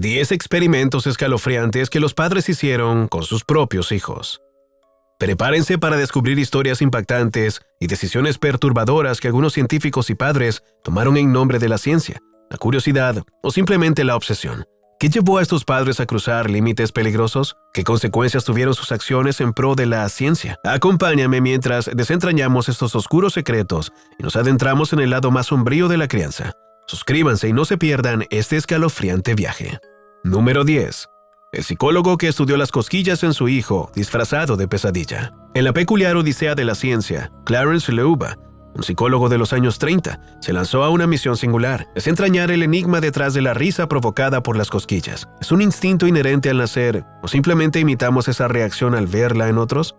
10 experimentos escalofriantes que los padres hicieron con sus propios hijos. Prepárense para descubrir historias impactantes y decisiones perturbadoras que algunos científicos y padres tomaron en nombre de la ciencia, la curiosidad o simplemente la obsesión. ¿Qué llevó a estos padres a cruzar límites peligrosos? ¿Qué consecuencias tuvieron sus acciones en pro de la ciencia? Acompáñame mientras desentrañamos estos oscuros secretos y nos adentramos en el lado más sombrío de la crianza. Suscríbanse y no se pierdan este escalofriante viaje. Número 10. El psicólogo que estudió las cosquillas en su hijo, disfrazado de pesadilla. En la peculiar odisea de la ciencia, Clarence Leuba, un psicólogo de los años 30, se lanzó a una misión singular: desentrañar el enigma detrás de la risa provocada por las cosquillas. ¿Es un instinto inherente al nacer o simplemente imitamos esa reacción al verla en otros?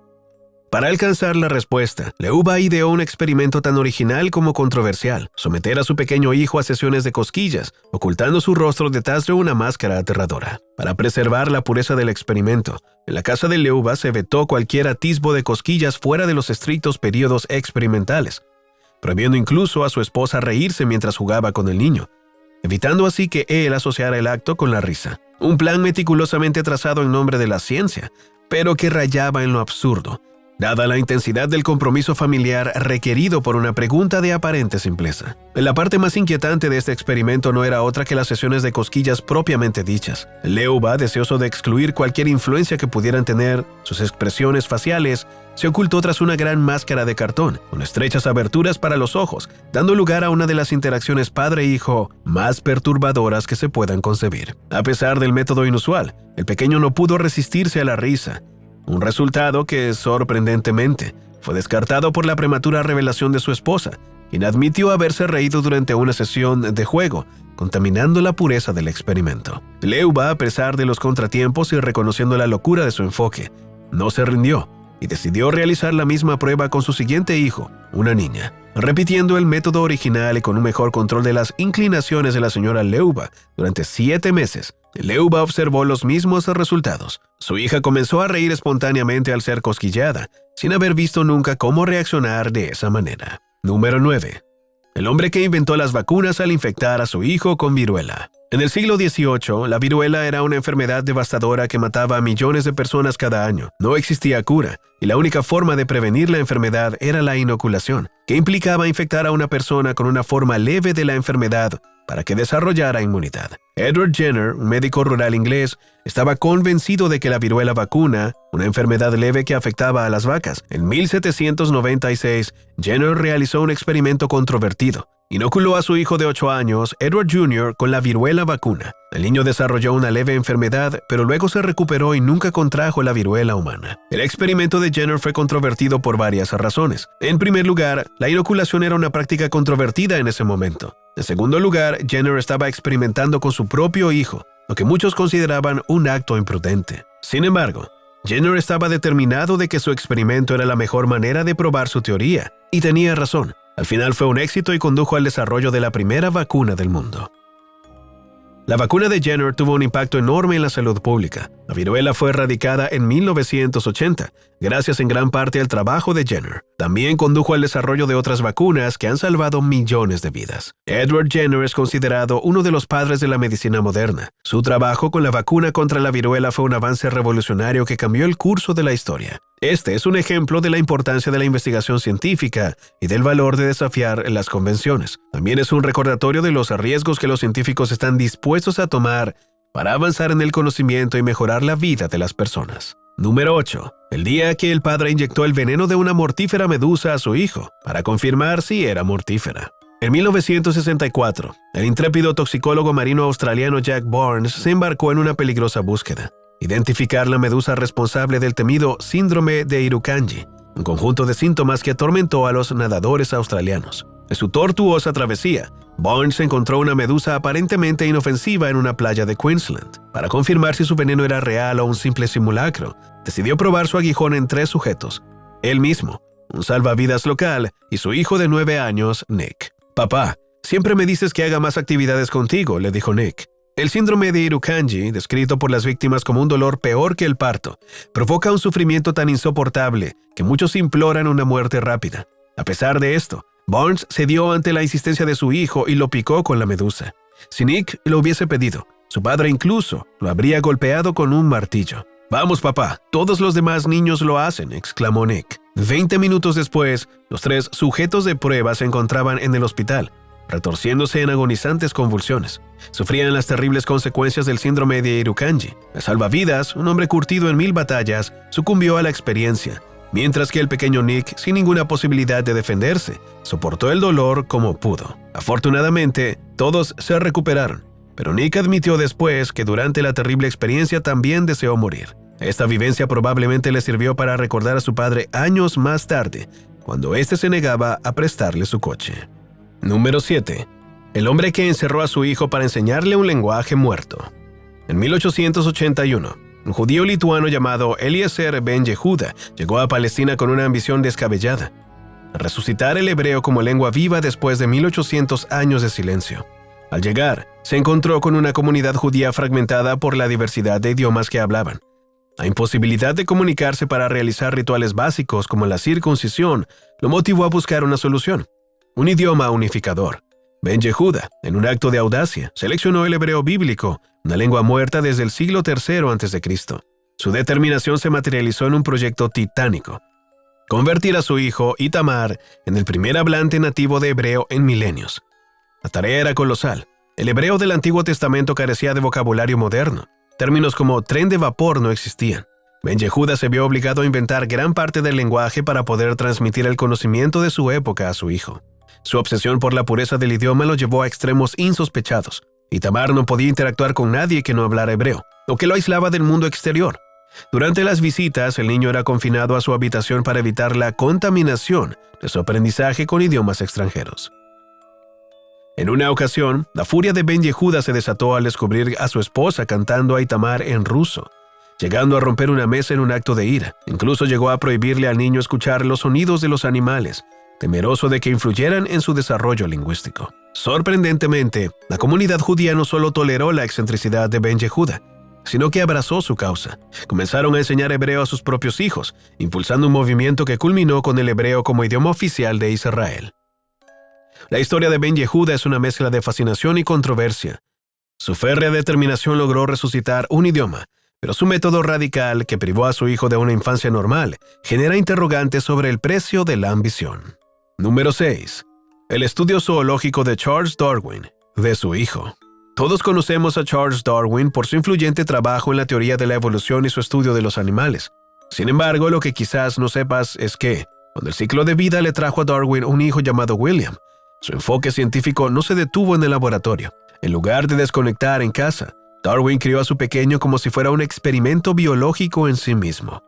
Para alcanzar la respuesta, Leuba ideó un experimento tan original como controversial: someter a su pequeño hijo a sesiones de cosquillas, ocultando su rostro detrás de una máscara aterradora. Para preservar la pureza del experimento, en la casa de Leuba se vetó cualquier atisbo de cosquillas fuera de los estrictos periodos experimentales, prohibiendo incluso a su esposa reírse mientras jugaba con el niño, evitando así que él asociara el acto con la risa. Un plan meticulosamente trazado en nombre de la ciencia, pero que rayaba en lo absurdo, dada la intensidad del compromiso familiar requerido por una pregunta de aparente simpleza. La parte más inquietante de este experimento no era otra que las sesiones de cosquillas propiamente dichas. Leuba, deseoso de excluir cualquier influencia que pudieran tener sus expresiones faciales, se ocultó tras una gran máscara de cartón, con estrechas aberturas para los ojos, dando lugar a una de las interacciones padre-hijo más perturbadoras que se puedan concebir. A pesar del método inusual, el pequeño no pudo resistirse a la risa, un resultado que, sorprendentemente, fue descartado por la prematura revelación de su esposa, quien admitió haberse reído durante una sesión de juego, contaminando la pureza del experimento. Leuba, a pesar de los contratiempos y reconociendo la locura de su enfoque, no se rindió y decidió realizar la misma prueba con su siguiente hijo, una niña. Repitiendo el método original y con un mejor control de las inclinaciones de la señora Leuba, durante 7 meses, Leuba observó los mismos resultados. Su hija comenzó a reír espontáneamente al ser cosquilleada, sin haber visto nunca cómo reaccionar de esa manera. Número 9. El hombre que inventó las vacunas al infectar a su hijo con viruela. En el siglo XVIII, la viruela era una enfermedad devastadora que mataba a millones de personas cada año. No existía cura, y la única forma de prevenir la enfermedad era la inoculación, que implicaba infectar a una persona con una forma leve de la enfermedad para que desarrollara inmunidad. Edward Jenner, un médico rural inglés, estaba convencido de que la viruela vacuna, una enfermedad leve que afectaba a las vacas. En 1796, Jenner realizó un experimento controvertido. Inoculó a su hijo de 8 años, Edward Jr., con la viruela vacuna. El niño desarrolló una leve enfermedad, pero luego se recuperó y nunca contrajo la viruela humana. El experimento de Jenner fue controvertido por varias razones. En primer lugar, la inoculación era una práctica controvertida en ese momento. En segundo lugar, Jenner estaba experimentando con su propio hijo, lo que muchos consideraban un acto imprudente. Sin embargo, Jenner estaba determinado de que su experimento era la mejor manera de probar su teoría, y tenía razón. Al final fue un éxito y condujo al desarrollo de la primera vacuna del mundo. La vacuna de Jenner tuvo un impacto enorme en la salud pública. La viruela fue erradicada en 1980, gracias en gran parte al trabajo de Jenner. También condujo al desarrollo de otras vacunas que han salvado millones de vidas. Edward Jenner es considerado uno de los padres de la medicina moderna. Su trabajo con la vacuna contra la viruela fue un avance revolucionario que cambió el curso de la historia. Este es un ejemplo de la importancia de la investigación científica y del valor de desafiar las convenciones. También es un recordatorio de los riesgos que los científicos están dispuestos a tomar para avanzar en el conocimiento y mejorar la vida de las personas. Número 8. El día que el padre inyectó el veneno de una mortífera medusa a su hijo, para confirmar si era mortífera. En 1964, el intrépido toxicólogo marino australiano Jack Barnes se embarcó en una peligrosa búsqueda: identificar la medusa responsable del temido síndrome de Irukandji, un conjunto de síntomas que atormentó a los nadadores australianos. En su tortuosa travesía, Barnes encontró una medusa aparentemente inofensiva en una playa de Queensland. Para confirmar si su veneno era real o un simple simulacro, decidió probar su aguijón en 3 sujetos: él mismo, un salvavidas local, y su hijo de 9 años, Nick. «Papá, siempre me dices que haga más actividades contigo», le dijo Nick. El síndrome de Irukandji, descrito por las víctimas como un dolor peor que el parto, provoca un sufrimiento tan insoportable que muchos imploran una muerte rápida. A pesar de esto, Barnes cedió ante la insistencia de su hijo y lo picó con la medusa. Si Nick lo hubiese pedido, Su padre incluso lo habría golpeado con un martillo. «Vamos, papá, todos los demás niños lo hacen», exclamó Nick. 20 minutos después, los 3 sujetos de prueba se encontraban en el hospital, retorciéndose en agonizantes convulsiones. Sufrían las terribles consecuencias del síndrome de Irukandji. El salvavidas, un hombre curtido en 1000 batallas, sucumbió a la experiencia, mientras que el pequeño Nick, sin ninguna posibilidad de defenderse, soportó el dolor como pudo. Afortunadamente, todos se recuperaron, pero Nick admitió después que durante la terrible experiencia también deseó morir. Esta vivencia probablemente le sirvió para recordar a su padre años más tarde, cuando éste se negaba a prestarle su coche. Número 7. El hombre que encerró a su hijo para enseñarle un lenguaje muerto. En 1881, un judío lituano llamado Eliezer Ben Yehuda llegó a Palestina con una ambición descabellada: resucitar el hebreo como lengua viva después de 1800 años de silencio. Al llegar, se encontró con una comunidad judía fragmentada por la diversidad de idiomas que hablaban. La imposibilidad de comunicarse para realizar rituales básicos como la circuncisión lo motivó a buscar una solución: un idioma unificador. Ben Yehuda, en un acto de audacia, seleccionó el hebreo bíblico, una lengua muerta desde el siglo III a.C. Su determinación se materializó en un proyecto titánico: convertir a su hijo, Itamar, en el primer hablante nativo de hebreo en milenios. La tarea era colosal. El hebreo del Antiguo Testamento carecía de vocabulario moderno. Términos como tren de vapor no existían. Ben Yehuda se vio obligado a inventar gran parte del lenguaje para poder transmitir el conocimiento de su época a su hijo. Su obsesión por la pureza del idioma lo llevó a extremos insospechados. Itamar no podía interactuar con nadie que no hablara hebreo, lo que lo aislaba del mundo exterior. Durante las visitas, el niño era confinado a su habitación para evitar la contaminación de su aprendizaje con idiomas extranjeros. En una ocasión, la furia de Ben Yehuda se desató al descubrir a su esposa cantando a Itamar en ruso, llegando a romper una mesa en un acto de ira. Incluso llegó a prohibirle al niño escuchar los sonidos de los animales, temeroso de que influyeran en su desarrollo lingüístico. Sorprendentemente, la comunidad judía no solo toleró la excentricidad de Ben Yehuda, sino que abrazó su causa. Comenzaron a enseñar hebreo a sus propios hijos, impulsando un movimiento que culminó con el hebreo como idioma oficial de Israel. La historia de Ben Yehuda es una mezcla de fascinación y controversia. Su férrea determinación logró resucitar un idioma, pero su método radical, que privó a su hijo de una infancia normal, genera interrogantes sobre el precio de la ambición. Número 6. El estudio zoológico de Charles Darwin, de su hijo. Todos conocemos a Charles Darwin por su influyente trabajo en la teoría de la evolución y su estudio de los animales. Sin embargo, lo que quizás no sepas es que, cuando el ciclo de vida le trajo a Darwin un hijo llamado William, su enfoque científico no se detuvo en el laboratorio. En lugar de desconectar en casa, Darwin crió a su pequeño como si fuera un experimento biológico en sí mismo.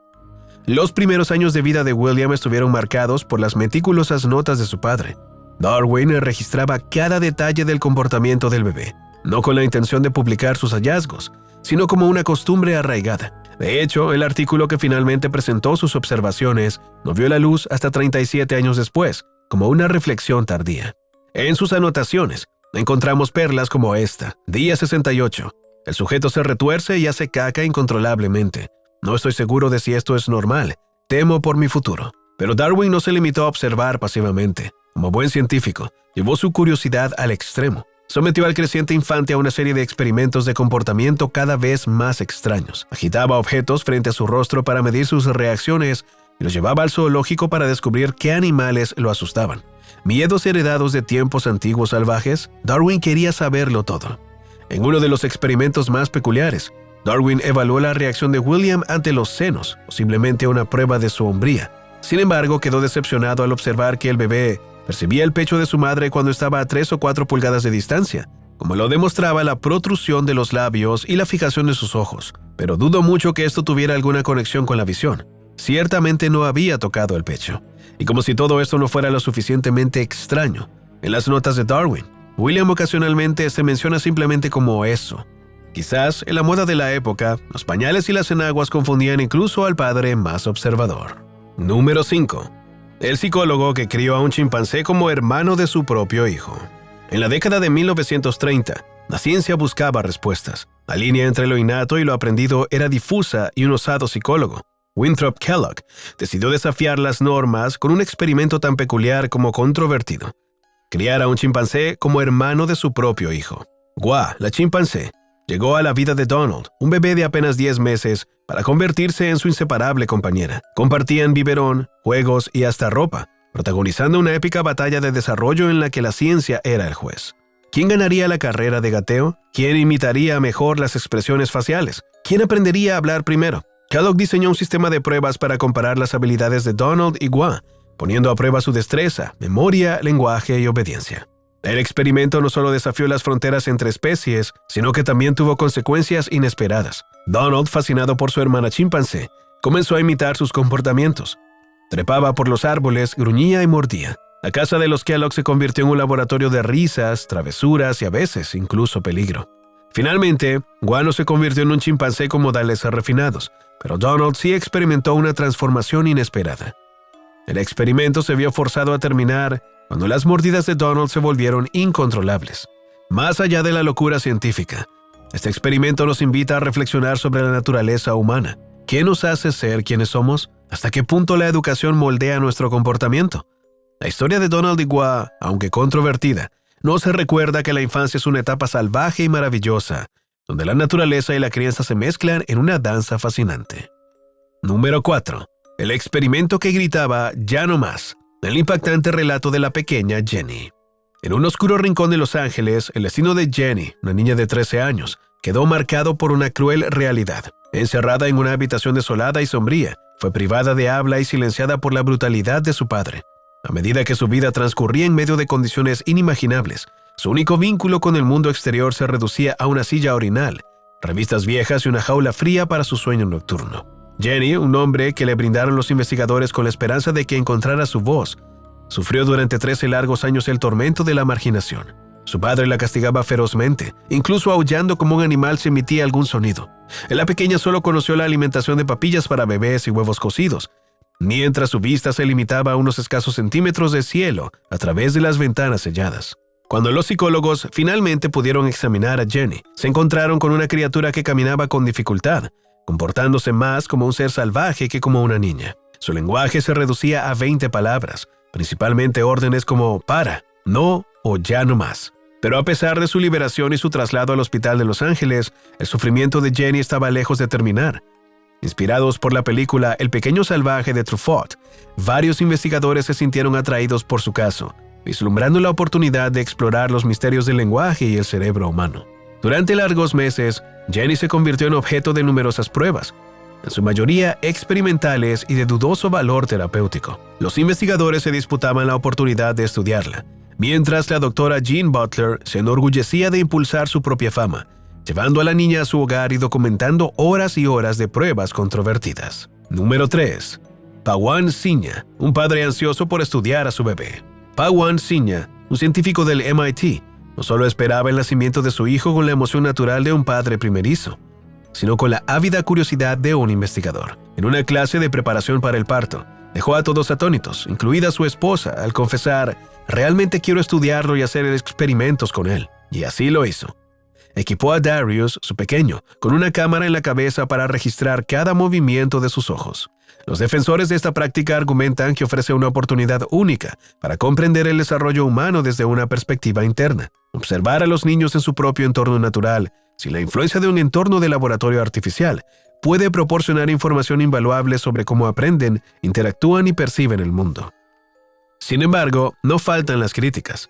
Los primeros años de vida de William estuvieron marcados por las meticulosas notas de su padre. Darwin registraba cada detalle del comportamiento del bebé, no con la intención de publicar sus hallazgos, sino como una costumbre arraigada. De hecho, el artículo que finalmente presentó sus observaciones no vio la luz hasta 37 años después, como una reflexión tardía. En sus anotaciones, encontramos perlas como esta. Día 68. El sujeto se retuerce y hace caca incontrolablemente. No estoy seguro de si esto es normal. Temo por mi futuro. Pero Darwin no se limitó a observar pasivamente. Como buen científico, llevó su curiosidad al extremo. Sometió al creciente infante a una serie de experimentos de comportamiento cada vez más extraños. Agitaba objetos frente a su rostro para medir sus reacciones y los llevaba al zoológico para descubrir qué animales lo asustaban. ¿Miedos heredados de tiempos antiguos salvajes? Darwin quería saberlo todo. En uno de los experimentos más peculiares, Darwin evaluó la reacción de William ante los senos, posiblemente una prueba de su hombría. Sin embargo, quedó decepcionado al observar que el bebé percibía el pecho de su madre cuando estaba a 3 o 4 pulgadas de distancia, como lo demostraba la protrusión de los labios y la fijación de sus ojos. Pero dudo mucho que esto tuviera alguna conexión con la visión. Ciertamente no había tocado el pecho. Y como si todo esto no fuera lo suficientemente extraño, en las notas de Darwin, William ocasionalmente se menciona simplemente como eso. Quizás, en la moda de la época, los pañales y las enaguas confundían incluso al padre más observador. Número 5. El psicólogo que crió a un chimpancé como hermano de su propio hijo. En la década de 1930, la ciencia buscaba respuestas. La línea entre lo innato y lo aprendido era difusa y un osado psicólogo, Winthrop Kellogg, decidió desafiar las normas con un experimento tan peculiar como controvertido: criar a un chimpancé como hermano de su propio hijo. Gua, la chimpancé, llegó a la vida de Donald, un bebé de apenas 10 meses, para convertirse en su inseparable compañera. Compartían biberón, juegos y hasta ropa, protagonizando una épica batalla de desarrollo en la que la ciencia era el juez. ¿Quién ganaría la carrera de gateo? ¿Quién imitaría mejor las expresiones faciales? ¿Quién aprendería a hablar primero? Kellogg diseñó un sistema de pruebas para comparar las habilidades de Donald y Gwa, poniendo a prueba su destreza, memoria, lenguaje y obediencia. El experimento no solo desafió las fronteras entre especies, sino que también tuvo consecuencias inesperadas. Donald, fascinado por su hermana chimpancé, comenzó a imitar sus comportamientos. Trepaba por los árboles, gruñía y mordía. La casa de los Kellogg se convirtió en un laboratorio de risas, travesuras y a veces incluso peligro. Finalmente, Guano se convirtió en un chimpancé con modales refinados, pero Donald sí experimentó una transformación inesperada. El experimento se vio forzado a terminar cuando las mordidas de Donald se volvieron incontrolables. Más allá de la locura científica, este experimento nos invita a reflexionar sobre la naturaleza humana. ¿Qué nos hace ser quienes somos? ¿Hasta qué punto la educación moldea nuestro comportamiento? La historia de Donald y Gwa, aunque controvertida, nos recuerda que la infancia es una etapa salvaje y maravillosa, donde la naturaleza y la crianza se mezclan en una danza fascinante. Número 4. El experimento que gritaba «Ya no más», el impactante relato de la pequeña Jenny. En un oscuro rincón de Los Ángeles, el destino de Jenny, una niña de 13 años, quedó marcado por una cruel realidad. Encerrada en una habitación desolada y sombría, fue privada de habla y silenciada por la brutalidad de su padre. A medida que su vida transcurría en medio de condiciones inimaginables, su único vínculo con el mundo exterior se reducía a una silla orinal, revistas viejas y una jaula fría para su sueño nocturno. Jenny, un nombre que le brindaron los investigadores con la esperanza de que encontrara su voz, sufrió durante 13 largos años el tormento de la marginación. Su padre la castigaba ferozmente, incluso aullando como un animal si emitía algún sonido. La pequeña solo conoció la alimentación de papillas para bebés y huevos cocidos, mientras su vista se limitaba a unos escasos centímetros de cielo a través de las ventanas selladas. Cuando los psicólogos finalmente pudieron examinar a Jenny, se encontraron con una criatura que caminaba con dificultad, comportándose más como un ser salvaje que como una niña. Su lenguaje se reducía a 20 palabras, principalmente órdenes como «para», «no» o «ya no más». Pero a pesar de su liberación y su traslado al hospital de Los Ángeles, el sufrimiento de Jenny estaba lejos de terminar. Inspirados por la película El pequeño salvaje de Truffaut, varios investigadores se sintieron atraídos por su caso, vislumbrando la oportunidad de explorar los misterios del lenguaje y el cerebro humano. Durante largos meses, Jenny se convirtió en objeto de numerosas pruebas, en su mayoría experimentales y de dudoso valor terapéutico. Los investigadores se disputaban la oportunidad de estudiarla, mientras la doctora Jean Butler se enorgullecía de impulsar su propia fama, llevando a la niña a su hogar y documentando horas y horas de pruebas controvertidas. Número 3. Pawan Sinha, un padre ansioso por estudiar a su bebé. Pawan Sinha, un científico del MIT, no solo esperaba el nacimiento de su hijo con la emoción natural de un padre primerizo, sino con la ávida curiosidad de un investigador. En una clase de preparación para el parto, dejó a todos atónitos, incluida su esposa, al confesar: «Realmente quiero estudiarlo y hacer experimentos con él». Y así lo hizo. Equipó a Darius, su pequeño, con una cámara en la cabeza para registrar cada movimiento de sus ojos. Los defensores de esta práctica argumentan que ofrece una oportunidad única para comprender el desarrollo humano desde una perspectiva interna. Observar a los niños en su propio entorno natural, sin la influencia de un entorno de laboratorio artificial, puede proporcionar información invaluable sobre cómo aprenden, interactúan y perciben el mundo. Sin embargo, no faltan las críticas.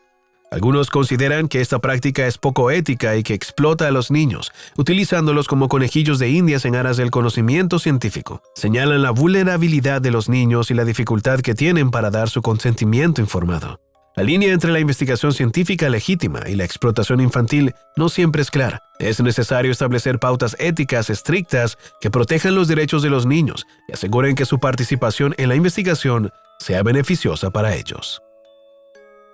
Algunos consideran que esta práctica es poco ética y que explota a los niños, utilizándolos como conejillos de indias en aras del conocimiento científico. Señalan la vulnerabilidad de los niños y la dificultad que tienen para dar su consentimiento informado. La línea entre la investigación científica legítima y la explotación infantil no siempre es clara. Es necesario establecer pautas éticas estrictas que protejan los derechos de los niños y aseguren que su participación en la investigación sea beneficiosa para ellos.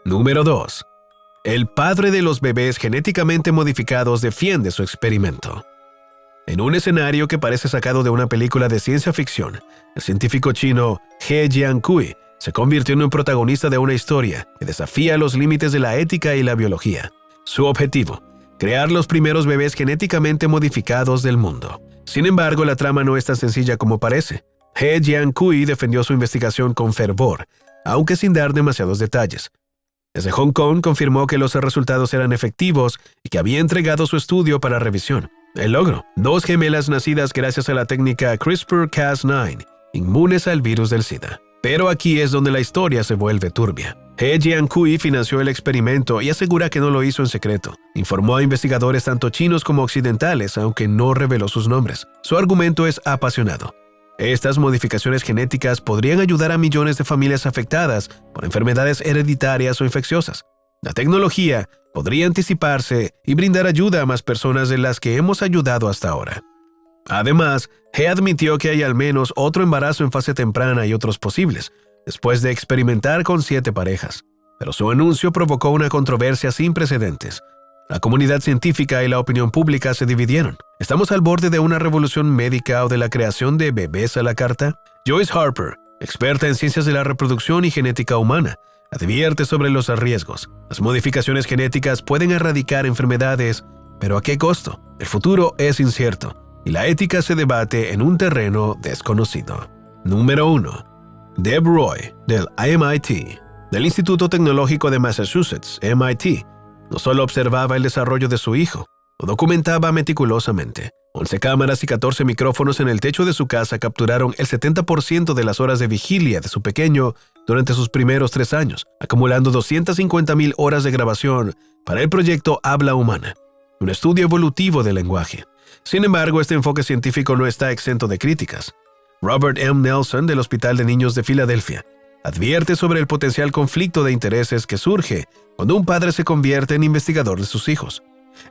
Número 2. El padre de los bebés genéticamente modificados defiende su experimento. En un escenario que parece sacado de una película de ciencia ficción, el científico chino He Jiankui se convirtió en un protagonista de una historia que desafía los límites de la ética y la biología. Su objetivo: crear los primeros bebés genéticamente modificados del mundo. Sin embargo, la trama no es tan sencilla como parece. He Jiankui defendió su investigación con fervor, aunque sin dar demasiados detalles. Desde Hong Kong confirmó que los resultados eran efectivos y que había entregado su estudio para revisión. El logro: 2 gemelas nacidas gracias a la técnica CRISPR-Cas9, inmunes al virus del SIDA. Pero aquí es donde la historia se vuelve turbia. He Jiankui financió el experimento y asegura que no lo hizo en secreto. Informó a investigadores tanto chinos como occidentales, aunque no reveló sus nombres. Su argumento es apasionado. Estas modificaciones genéticas podrían ayudar a millones de familias afectadas por enfermedades hereditarias o infecciosas. La tecnología podría anticiparse y brindar ayuda a más personas de las que hemos ayudado hasta ahora. Además, He admitió que hay al menos otro embarazo en fase temprana y otros posibles, después de experimentar con 7 parejas. Pero su anuncio provocó una controversia sin precedentes. La comunidad científica y la opinión pública se dividieron. ¿Estamos al borde de una revolución médica o de la creación de bebés a la carta? Joyce Harper, experta en ciencias de la reproducción y genética humana, advierte sobre los riesgos. Las modificaciones genéticas pueden erradicar enfermedades, pero ¿a qué costo? El futuro es incierto y la ética se debate en un terreno desconocido. Número 1. Deb Roy, del MIT, del Instituto Tecnológico de Massachusetts, MIT, no solo observaba el desarrollo de su hijo, lo documentaba meticulosamente. 11 cámaras y 14 micrófonos en el techo de su casa capturaron el 70% de las horas de vigilia de su pequeño durante sus primeros 3 años, acumulando 250,000 horas de grabación para el proyecto Habla Humana, un estudio evolutivo del lenguaje. Sin embargo, este enfoque científico no está exento de críticas. Robert M. Nelson, del Hospital de Niños de Filadelfia, advierte sobre el potencial conflicto de intereses que surge cuando un padre se convierte en investigador de sus hijos.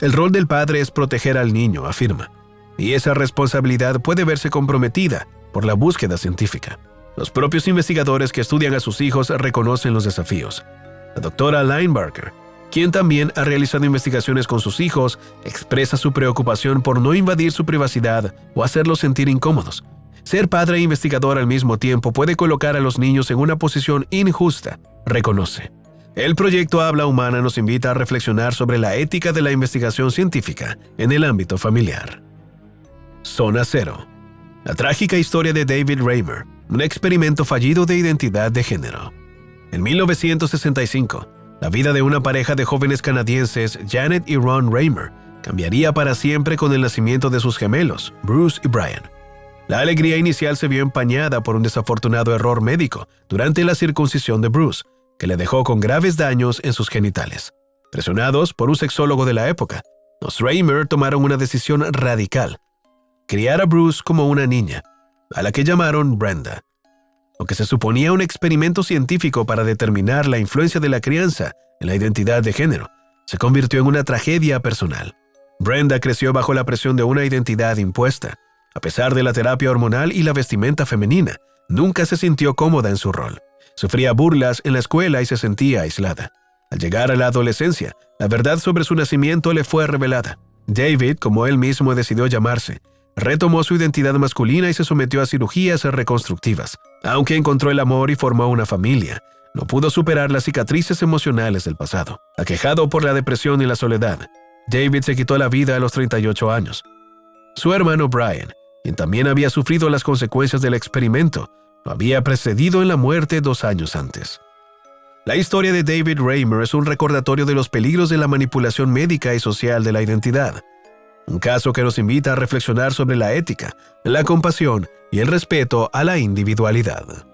El rol del padre es proteger al niño, afirma, y esa responsabilidad puede verse comprometida por la búsqueda científica. Los propios investigadores que estudian a sus hijos reconocen los desafíos. La doctora Linebarger, quien también ha realizado investigaciones con sus hijos, expresa su preocupación por no invadir su privacidad o hacerlos sentir incómodos. Ser padre e investigador al mismo tiempo puede colocar a los niños en una posición injusta, reconoce. El proyecto Habla Humana nos invita a reflexionar sobre la ética de la investigación científica en el ámbito familiar. Zona Cero. La trágica historia de David Reimer, un experimento fallido de identidad de género. En 1965, la vida de una pareja de jóvenes canadienses, Janet y Ron Reimer, cambiaría para siempre con el nacimiento de sus gemelos, Bruce y Brian. La alegría inicial se vio empañada por un desafortunado error médico durante la circuncisión de Bruce, que le dejó con graves daños en sus genitales. Presionados por un sexólogo de la época, los Reimer tomaron una decisión radical: criar a Bruce como una niña, a la que llamaron Brenda. Lo que se suponía un experimento científico para determinar la influencia de la crianza en la identidad de género, se convirtió en una tragedia personal. Brenda creció bajo la presión de una identidad impuesta. A pesar de la terapia hormonal y la vestimenta femenina, nunca se sintió cómoda en su rol. Sufría burlas en la escuela y se sentía aislada. Al llegar a la adolescencia, la verdad sobre su nacimiento le fue revelada. David, como él mismo decidió llamarse, retomó su identidad masculina y se sometió a cirugías reconstructivas. Aunque encontró el amor y formó una familia, no pudo superar las cicatrices emocionales del pasado. Aquejado por la depresión y la soledad, David se quitó la vida a los 38 años. Su hermano Brian, quien también había sufrido las consecuencias del experimento, lo había precedido en la muerte 2 años antes. La historia de David Reimer es un recordatorio de los peligros de la manipulación médica y social de la identidad. Un caso que nos invita a reflexionar sobre la ética, la compasión y el respeto a la individualidad.